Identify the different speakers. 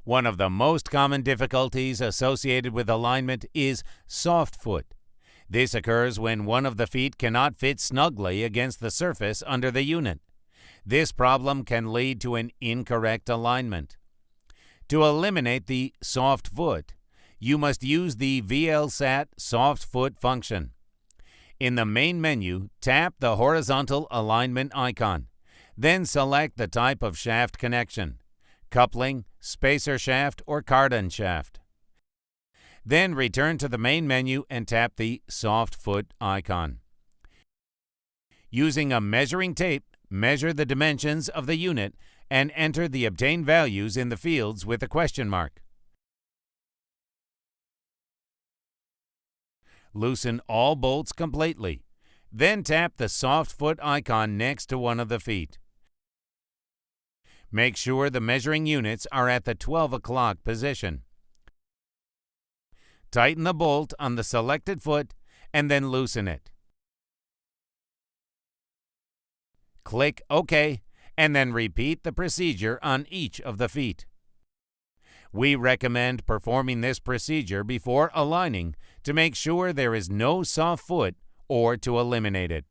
Speaker 1: One of the most common difficulties associated with alignment is soft foot. This occurs when one of the feet cannot fit snugly against the surface under the unit. This problem can lead to an incorrect alignment. To eliminate the soft foot, you must use the VLSAT soft foot function. In the main menu, tap the horizontal alignment icon. Then select the type of shaft connection: coupling, spacer shaft, or cardan shaft. Then return to the main menu and tap the soft foot icon. Using a measuring tape, measure the dimensions of the unit and enter the obtained values in the fields with a question mark. Loosen all bolts completely. Then tap the soft foot icon next to one of the feet. Make sure the measuring units are at the 12 o'clock position. Tighten the bolt on the selected foot and then loosen it. Click OK and then repeat the procedure on each of the feet. We recommend performing this procedure before aligning to make sure there is no soft foot or to eliminate it.